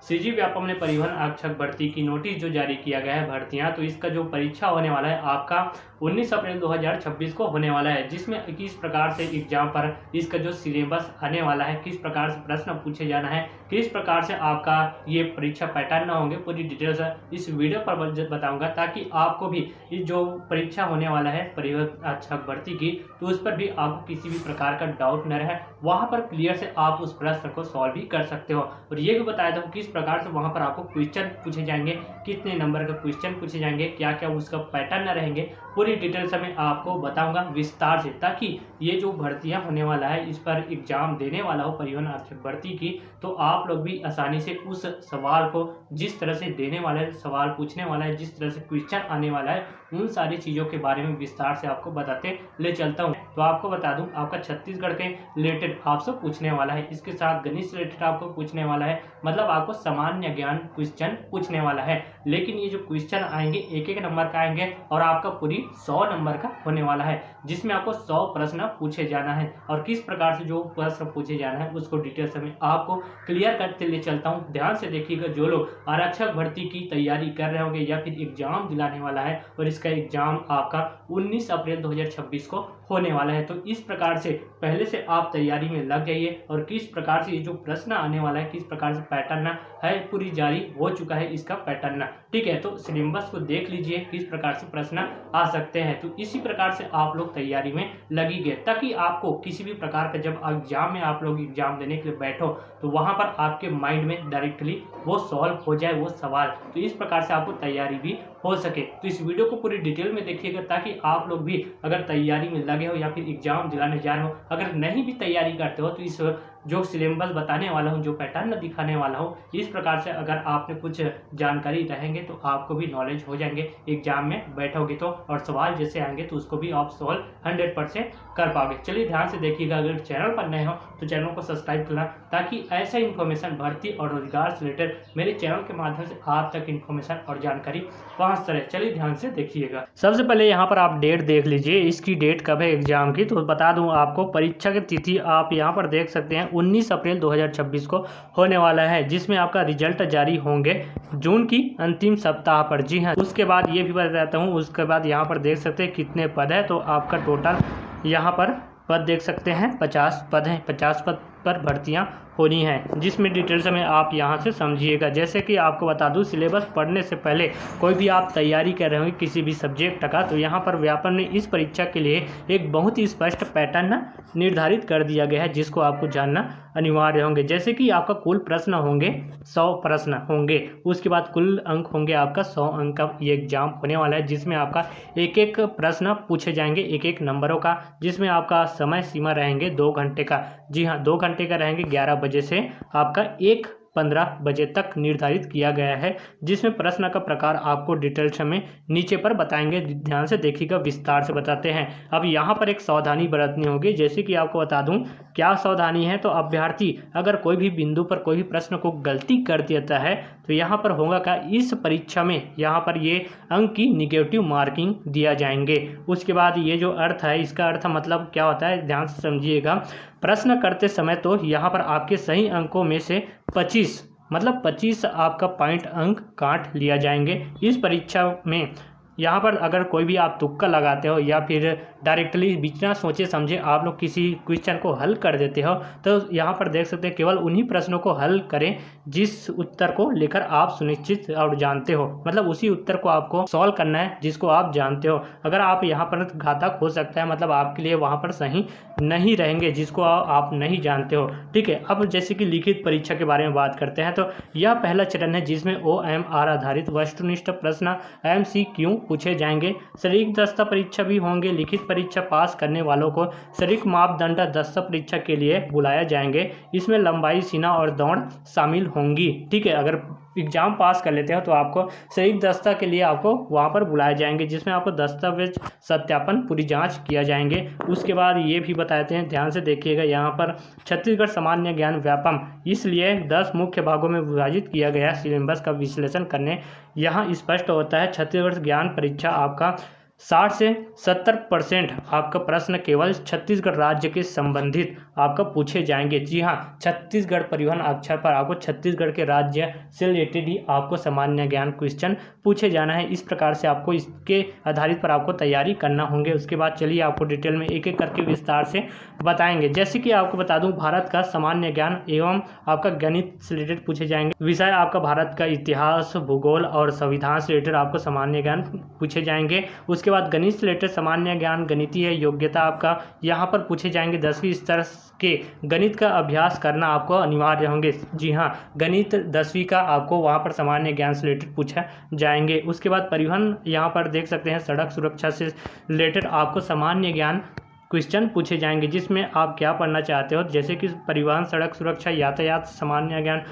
CG Vyapam ने परिवहन आरक्षक भर्ती की नोटिस जो जारी किया गया है भर्तियां, तो इसका जो परीक्षा होने वाला है आपका 19 अप्रैल 2026 को होने वाला है, जिसमें किस प्रकार से एग्जाम पर इसका जो सिलेबस आने वाला है, किस प्रकार से प्रश्न पूछे जाना है, किस प्रकार से आपका ये परीक्षा पैटर्न होंगे, पूरी डिटेल्स इस वीडियो पर बताऊंगा, ताकि आपको भी ये जो परीक्षा होने वाला है परिवहन आरक्षक भर्ती की, तो उस पर भी आपको किसी भी प्रकार का डाउट न रहे, वहां पर क्लियर से आप उस प्रश्न को सॉल्व भी कर सकते हो। और ये भी बताया था किस प्रकार से वहां पर आपको क्वेश्चन पूछे जाएंगे, कितने नंबर का क्वेश्चन पूछे जाएंगे, क्या क्या उसका पैटर्न रहेंगे, पूरी डिटेल्स में आपको बताऊंगा विस्तार से, ताकि ये जो भर्तियां होने वाला है इस पर एग्जाम देने वाला हो परिवहन आरक्षक भर्ती की, तो आप लोग भी आसानी से उस सवाल को जिस तरह से देने वाला है, सवाल पूछने वाला है, जिस तरह से क्वेश्चन आने वाला है, उन सारी चीजों के बारे में विस्तार से आपको बताते ले चलता हूँ। तो आपको बता दूं, आपका छत्तीसगढ़ के रिलेटेड आपसे पूछने वाला है, इसके साथ गणित से रिलेटेड आपको पूछने वाला है, मतलब आपको सामान्य ज्ञान क्वेश्चन पूछने वाला है। लेकिन ये जो क्वेश्चन आएंगे एक एक नंबर का आएंगे और आपका पूरी 100 नंबर का होने वाला है, जिसमें आपको 100 प्रश्न पूछे जाना है। और किस प्रकार से जो प्रश्न पूछे जाना है उसको डिटेल्स में आपको क्लियर करते ले चलता हूँ। ध्यान से देखिएगा, जो लोग आरक्षक भर्ती की तैयारी कर रहे होंगे या फिर एग्जाम दिलाने वाला है और इसका एग्जाम आपका 19 अप्रैल 2026 को होने वाला है, तो इस प्रकार से पहले से आप तैयारी में लग जाइए। और किस प्रकार से ये जो प्रश्न आने वाला है, किस प्रकार से पैटर्न है, पूरी जारी हो चुका है इसका पैटर्न, ठीक है। तो सिलेबस को देख लीजिए किस प्रकार से प्रश्न आ सकते हैं, तो इसी प्रकार से आप लोग तैयारी में लगेंगे, ताकि आपको किसी भी प्रकार का जब एग्जाम में आप लोग एग्जाम देने के लिए बैठो तो वहां पर आपके माइंड में डायरेक्टली वो सॉल्व हो जाए वो सवाल, तो इस प्रकार से आपको तैयारी भी हो सके। तो इस वीडियो को पूरी डिटेल में देखिएगा, ताकि आप लोग भी अगर तैयारी में लगे हो या फिर एग्जाम दिलाने जा रहे हो, अगर नहीं भी तैयारी करते हो, तो इस जो सिलेबस बताने वाला हूँ, जो पैटर्न दिखाने वाला हूँ, इस प्रकार से अगर आपने कुछ जानकारी रहेंगे तो आपको भी नॉलेज हो जाएंगे, एग्जाम में बैठोगे तो, और सवाल जैसे आएंगे तो उसको भी आप सॉल्व 100% कर पाओगे। चलिए ध्यान से देखिएगा, अगर चैनल पर नए हो तो चैनल को सब्सक्राइब करना, ताकि ऐसा इन्फॉर्मेशन भर्ती और रोजगार से रिलेटेड मेरे चैनल के माध्यम से आप तक इन्फॉर्मेशन और जानकारी पहुंच रहे। चलिए ध्यान से देखिएगा। सबसे पहले यहाँ पर आप डेट देख लीजिए, इसकी डेट कब है एग्जाम की, तो बता दूं आपको, परीक्षा की तिथि आप यहाँ पर देख सकते हैं 19 अप्रैल 2026 को होने वाला है, जिसमें आपका रिजल्ट जारी होंगे जून की अंतिम सप्ताह पर। जी हाँ, उसके बाद ये भी बताता हूँ, उसके बाद यहाँ पर देख सकते हैं कितने पद है, तो आपका टोटल यहाँ पर पद देख सकते हैं 50 पद हैं, 50 पद पर भर्तियां होनी है, जिसमें डिटेल्स में आप यहां से समझिएगा। जैसे कि आपको बता दूं, सिलेबस पढ़ने से पहले कोई भी आप तैयारी कर रहे होंगे किसी भी सब्जेक्ट का, तो यहां पर व्यापम ने इस परीक्षा के लिए एक बहुत ही स्पष्ट पैटर्न निर्धारित कर दिया गया है, जिसको आपको जानना अनिवार्य होंगे। जैसे कि आपका कुल प्रश्न होंगे 100 प्रश्न होंगे, उसके बाद कुल अंक होंगे आपका 100 अंक का ये एग्जाम होने वाला है, जिसमें आपका एक एक प्रश्न पूछे जाएंगे एक एक नंबरों का, जिसमें आपका समय सीमा रहेंगे 2 घंटे का। जी हाँ, 2 घंटे का रहेंगे, 11 बजे से आपका 1:15 बजे तक निर्धारित किया गया है, जिसमें प्रश्न का प्रकार आपको डिटेल्स में नीचे पर बताएंगे। ध्यान से देखिएगा, विस्तार से बताते हैं। अब यहाँ पर एक सावधानी बरतनी होगी, जैसे कि आपको बता दूं क्या सावधानी है। तो अभ्यर्थी अगर कोई भी बिंदु पर कोई भी प्रश्न को गलती कर देता है, तो यहाँ पर होगा क्या, इस परीक्षा में यहाँ पर ये अंक की निगेटिव मार्किंग दिया जाएंगे। उसके बाद ये जो अर्थ है, इसका अर्थ मतलब क्या होता है, ध्यान से समझिएगा। प्रश्न करते समय तो यहाँ पर आपके सही अंकों में से 25 आपका पॉइंट अंक काट लिया जाएंगे इस परीक्षा में। यहाँ पर अगर कोई भी आप तुक्का लगाते हो या फिर डायरेक्टली बिना सोचे समझे आप लोग किसी क्वेश्चन को हल कर देते हो, तो यहाँ पर देख सकते हैं केवल उन्हीं प्रश्नों को हल करें जिस उत्तर को लेकर आप सुनिश्चित और जानते हो, मतलब उसी उत्तर को आपको सॉल्व करना है जिसको आप जानते हो। अगर आप यहाँ पर घातक हो सकता है, मतलब आपके लिए वहाँ पर सही नहीं रहेंगे जिसको आप नहीं जानते हो, ठीक है। अब जैसे कि लिखित परीक्षा के बारे में बात करते हैं, तो यह पहला चरण है जिसमें OMR आधारित वस्तुनिष्ठ प्रश्न MCQ पूछे जाएंगे। शारीरिक दक्षता परीक्षा भी होंगे। लिखित परीक्षा पास करने वालों को शारीरिक मापदंड दक्षता परीक्षा के लिए बुलाया जाएंगे। इसमें लंबाई, सीना और दौड़ शामिल होंगी, ठीक है। अगर एग्जाम पास कर लेते हो तो आपको शारीरिक दक्षता के लिए आपको वहाँ पर बुलाए जाएंगे, जिसमें आपको दस्तावेज सत्यापन पूरी जांच किया जाएंगे। उसके बाद ये भी बताते हैं, ध्यान से देखिएगा, यहाँ पर छत्तीसगढ़ सामान्य ज्ञान व्यापम इसलिए 10 मुख्य भागों में विभाजित किया गया सिलेबस का विश्लेषण करने। यहाँ स्पष्ट होता है छत्तीसगढ़ ज्ञान परीक्षा आपका 60 से 70% आपका प्रश्न केवल छत्तीसगढ़ राज्य के संबंधित आपका पूछे जाएंगे। जी हाँ, छत्तीसगढ़ परिवहन अक्षर पर आपको छत्तीसगढ़ के राज्य से रिलेटेड ही आपको सामान्य ज्ञान क्वेश्चन पूछे जाना है। इस प्रकार से आपको इसके आधारित पर आपको तैयारी करना होंगे। उसके बाद चलिए आपको डिटेल में एक एक करके विस्तार से बताएंगे। जैसे कि आपको बता दूं, भारत का सामान्य ज्ञान एवं आपका गणित से रिलेटेड पूछे जाएंगे। विषय आपका भारत का इतिहास, भूगोल और संविधान से रिलेटेड आपको सामान्य ज्ञान पूछे जाएंगे। उसके बाद गणित से रिलेटेड सामान्य ज्ञान, गणितीय योग्यता आपका यहाँ पर पूछे जाएंगे। 10वीं स्तर के गणित का अभ्यास करना आपको अनिवार्य होंगे। जी हाँ, गणित 10वीं का आपको वहाँ पर सामान्य ज्ञान से रिलेटेड पूछा जाएंगे। उसके बाद परिवहन यहाँ पर देख सकते हैं, सड़क सुरक्षा से रिलेटेड आपको सामान्य ज्ञान क्वेश्चन पूछे जाएंगे, जिसमें आप क्या पढ़ना चाहते हो। जैसे कि परिवहन, सड़क सुरक्षा, यातायात, सामान्य ज्ञान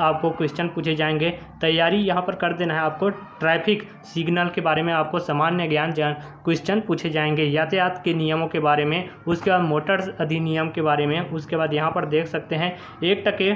आपको क्वेश्चन पूछे जाएंगे। तैयारी यहाँ पर कर देना है आपको। ट्रैफिक सिग्नल के बारे में आपको सामान्य ज्ञान क्वेश्चन पूछे जाएंगे। यातायात के नियमों के बारे में, उसके बाद मोटर अधिनियम के बारे में। उसके बाद यहाँ पर देख सकते हैं 1 टके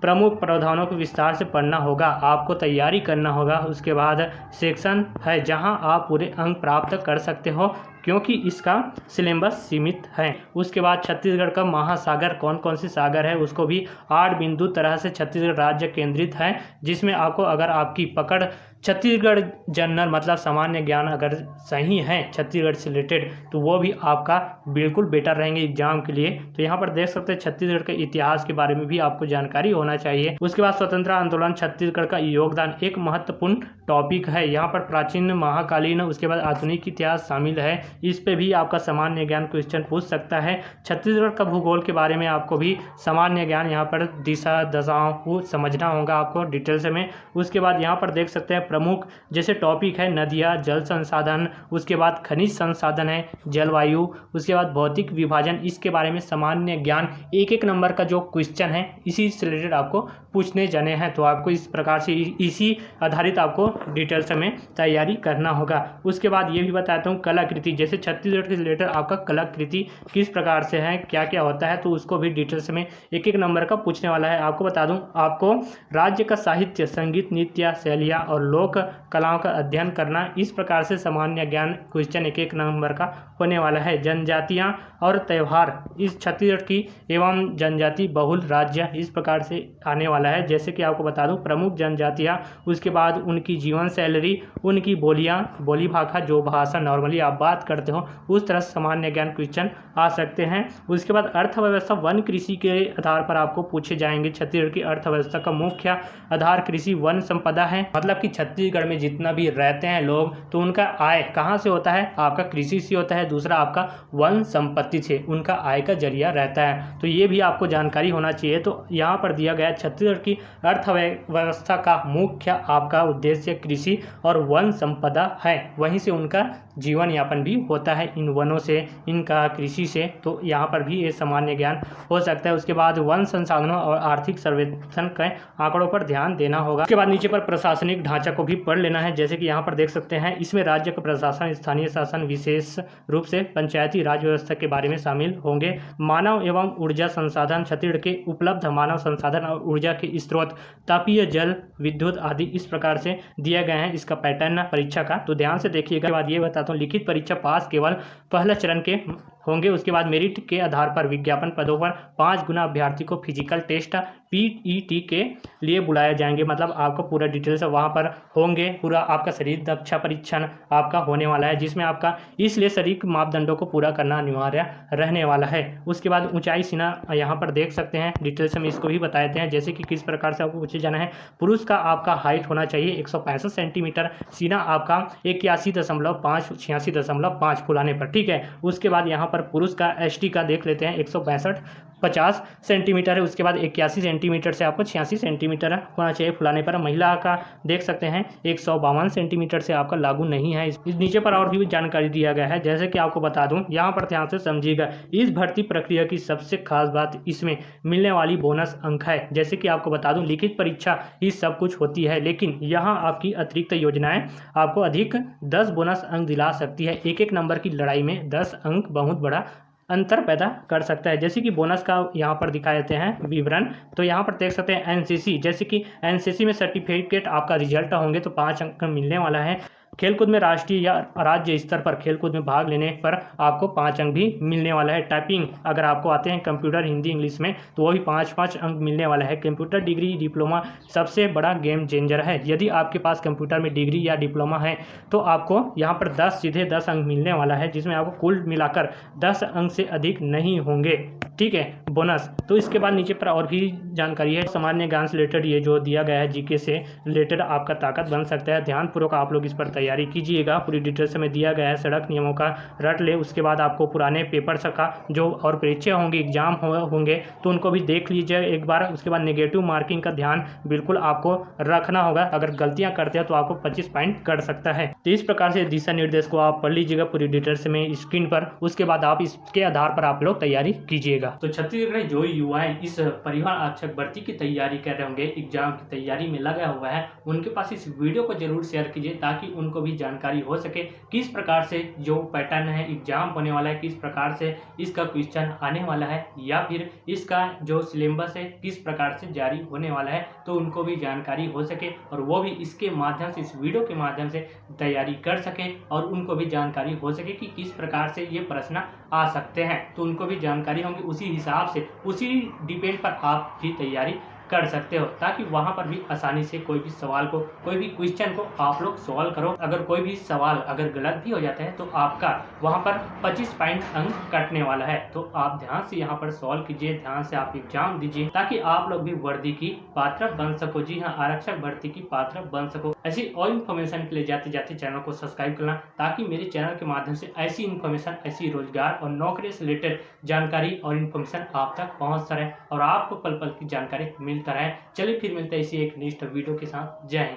प्रमुख प्रावधानों को विस्तार से पढ़ना होगा, आपको तैयारी करना होगा। उसके बाद सेक्शन है जहां आप पूरे अंक प्राप्त कर सकते हो, क्योंकि इसका सिलेबस सीमित है। उसके बाद छत्तीसगढ़ का महासागर कौन कौन से सागर है, उसको भी 8 बिंदु तरह से छत्तीसगढ़ राज्य केंद्रित है, जिसमें आपको अगर आपकी पकड़ छत्तीसगढ़ जनरल मतलब सामान्य ज्ञान अगर सही है छत्तीसगढ़ से रिलेटेड, तो वो भी आपका बिल्कुल बेटर रहेंगे एग्जाम के लिए। तो यहाँ पर देख सकते हैं छत्तीसगढ़ के इतिहास के बारे में भी आपको जानकारी होना चाहिए। उसके बाद स्वतंत्रता आंदोलन, छत्तीसगढ़ का योगदान एक महत्वपूर्ण टॉपिक है। यहाँ पर प्राचीन, महाकालीन, उसके बाद आधुनिक इतिहास शामिल है। इस पे भी आपका सामान्य ज्ञान क्वेश्चन पूछ सकता है। छत्तीसगढ़ का भूगोल के बारे में आपको भी सामान्य ज्ञान यहाँ पर दिशा दशाओं को समझना होगा आपको डिटेल्स में। उसके बाद यहाँ पर देख सकते हैं प्रमुख जैसे टॉपिक है नदियाँ, जल संसाधन, उसके बाद खनिज संसाधन है, जलवायु, उसके बाद भौतिक विभाजन। इसके बारे में सामान्य ज्ञान 1-1 नंबर का जो क्वेश्चन है इसी से रिलेटेड आपको पूछने जाने हैं। तो आपको इस प्रकार से इसी आधारित आपको डिटेल्स में तैयारी करना होगा। उसके बाद ये भी बताता हूँ कलाकृति, जैसे छत्तीसगढ़ के रिलेटेड आपका कलाकृति किस प्रकार से है, क्या क्या होता है, तो उसको भी डिटेल्स में 1-1 नंबर का पूछने वाला है। आपको बता दूं, आपको राज्य का साहित्य, संगीत, नृत्य शैलियाँ और लोक कलाओं का अध्ययन करना, इस प्रकार से सामान्य ज्ञान क्वेश्चन 1-1 नंबर का होने वाला है। जनजातियाँ और त्यौहार, इस छत्तीसगढ़ की एवं जनजाति बहुल राज्य, इस प्रकार से आने वाला है। जैसे कि आपको बता दूं प्रमुख जनजातियाँ, उसके बाद उनकी जीवन शैली, उनकी बोलियाँ, बोली भाषा, जो भाषा नॉर्मली आप बात करते हो उस तरह सामान्य ज्ञान क्वेश्चन आ सकते हैं। उसके बाद अर्थव्यवस्था, वन कृषि के आधार पर आपको पूछे जाएंगे। छत्तीसगढ़ की अर्थव्यवस्था का मुख्य आधार कृषि वन संपदा है, मतलब कि छत्तीसगढ़ में जितना भी रहते हैं लोग तो उनका आय कहाँ से होता है, आपका कृषि से होता है, दूसरा आपका वन संपत्ति से उनका आय का जरिया रहता है। तो ये भी आपको जानकारी होना चाहिए। तो यहाँ पर दिया गया छत्तीसगढ़ की अर्थव्यवस्था का मुख्य आपका उद्देश्य कृषि और वन संपदा है, वहीं से उनका जीवन यापन भी होता है, इन वनों से, इनका कृषि से। तो यहाँ पर भी ये सामान्य ज्ञान हो सकता है। उसके बाद वन संसाधनों और आर्थिक सर्वेक्षण के आंकड़ों पर ध्यान देना होगा। उसके बाद नीचे पर प्रशासनिक ढांचा को भी पढ़ लेना है। जैसे कि यहाँ पर देख सकते हैं, इसमें राज्य का प्रशासन, स्थानीय शासन, विशेष रूप से पंचायती राज व्यवस्था के बारे में शामिल होंगे। मानव एवं ऊर्जा संसाधन, छत्तीसगढ़ के उपलब्ध मानव संसाधन और ऊर्जा के स्रोत, तापीय जल, विद्युत आदि, इस प्रकार से दिया गया है इसका पैटर्न परीक्षा का। तो ध्यान से देखिएगा। के बाद ये बताता हूँ, लिखित परीक्षा पास केवल पहला चरण के होंगे। उसके बाद मेरिट के आधार पर विज्ञापन पदों पर 5 गुना अभ्यर्थी को फिजिकल टेस्ट PET के लिए बुलाया जाएंगे, मतलब आपको पूरा डिटेल्स वहाँ पर होंगे। पूरा आपका शरीर दक्षता परीक्षण आपका होने वाला है, जिसमें आपका इसलिए शारीरिक मापदंडों को पूरा करना अनिवार्य रहने वाला है। उसके बाद ऊंचाई सीना यहाँ पर देख सकते हैं, डिटेल्स में इसको भी बता देते हैं। जैसे कि किस प्रकार से आपको पूछे जाना है। पुरुष का आपका हाइट होना चाहिए 165 सेंटीमीटर, सीना आपका 81.5 86.5 फुलाने पर, ठीक है। उसके बाद यहाँ पर पुरुष का ST का देख लेते हैं, 162-50 सेंटीमीटर है। उसके बाद 81 सेंटीमीटर से आपको 86 सेंटीमीटर होना चाहिए फुलाने पर। महिला का देख सकते हैं 152 सेंटीमीटर से आपका लागू नहीं है। इस नीचे पर और भी जानकारी दिया गया है। जैसे कि आपको बता दूं, यहाँ पर ध्यान से समझिएगा, इस भर्ती प्रक्रिया की सबसे खास बात इसमें मिलने वाली बोनस अंक है। जैसे कि आपको बता दूं, लिखित परीक्षा ही सब कुछ होती है, लेकिन यहाँ आपकी अतिरिक्त योजनाएं आपको अधिक 10 बोनस अंक दिला सकती है। 1-1 नंबर की लड़ाई में 10 अंक बहुत बड़ा अंतर पैदा कर सकता है। जैसे कि बोनस का यहाँ पर दिखा देते हैं विवरण। तो यहाँ पर देख सकते हैं NCC, जैसे कि NCC में सर्टिफिकेट आपका रिजल्ट होंगे तो 5 अंक मिलने वाला है। खेलकूद में राष्ट्रीय या राज्य स्तर पर खेलकूद में भाग लेने पर आपको 5 अंक भी मिलने वाला है। टाइपिंग अगर आपको आते हैं कंप्यूटर, हिंदी, इंग्लिश में, तो वो भी 5-5 अंक मिलने वाला है। कंप्यूटर डिग्री डिप्लोमा सबसे बड़ा गेम चेंजर है। यदि आपके पास कंप्यूटर में डिग्री या डिप्लोमा है तो आपको यहाँ पर 10 अंक मिलने वाला है, जिसमें आपको कुल मिलाकर 10 अंक से अधिक नहीं होंगे। ठीक है, बोनस। तो इसके बाद नीचे पर और भी जानकारी है सामान्य ज्ञान से रिलेटेड, ये जो दिया गया है जीके से रिलेटेड आपका ताकत बन सकता है। ध्यानपूर्वक आप लोग इस पर तैयारी कीजिएगा। पूरी डिटेल्स में दिया गया है। सड़क नियमों का रट ले, उसके बाद आपको पुराने पेपर्स का जो और परीक्षा होंगी, एग्जाम होंगे, तो उनको भी देख लीजिए एक बार। उसके बाद नेगेटिव मार्किंग का ध्यान बिल्कुल आपको रखना होगा। अगर गलतियां करते हैं तो आपको 25 पॉइंट कट सकता है। तो इस प्रकार से दिशा निर्देश को आप पढ़ लीजिएगा पूरी डिटेल्स में स्क्रीन पर। उसके बाद आप इसके आधार पर आप लोग तैयारी कीजिएगा। तो छत्तीसगढ़ में जो युवाएं इस परिवहन आरक्षक भर्ती की तैयारी कर रहे होंगे, एग्जाम की तैयारी में लगा हुआ है, उनके पास इस वीडियो को जरूर शेयर कीजिए ताकि उनको भी जानकारी हो सके किस प्रकार से जो पैटर्न है एग्जाम होने वाला है, किस प्रकार से इसका क्वेश्चन आने वाला है, या फिर इसका जो सिलेबस है किस प्रकार से जारी होने वाला है, तो उनको भी जानकारी हो सके और वो भी इसके माध्यम से, इस वीडियो के माध्यम से तैयारी कर सके और उनको भी जानकारी हो सके कि किस प्रकार से ये प्रश्न आ सकते हैं। तो उनको भी जानकारी होंगी, उसी हिसाब से, उसी डिपेंड पर आप भी तैयारी कर सकते हो, ताकि वहां पर भी आसानी से कोई भी सवाल को, कोई भी क्वेश्चन को आप लोग सॉल्व करो। अगर कोई भी सवाल अगर गलत भी हो जाता है तो आपका वहां पर 25 पॉइंट अंक कटने वाला है। तो आप ध्यान से यहाँ पर सॉल्व कीजिए, ध्यान से आप एग्जाम दीजिए ताकि आप लोग भी वर्दी की पात्र बन सको। जी हाँ, आरक्षक भर्ती की पात्र बन सको। ऐसी और इन्फॉर्मेशन के लिए जाते जाते चैनल को सब्सक्राइब करना, ताकि मेरे चैनल के माध्यम से ऐसी इन्फॉर्मेशन, ऐसी रोजगार और नौकरी से रिलेटेड जानकारी और इन्फॉर्मेशन आप तक पहुंचता रहे और आपको पल पल की जानकारी मिलता रहे। चलिए फिर मिलते हैं इसी एक नेक्स्ट वीडियो के साथ। जय हिंद।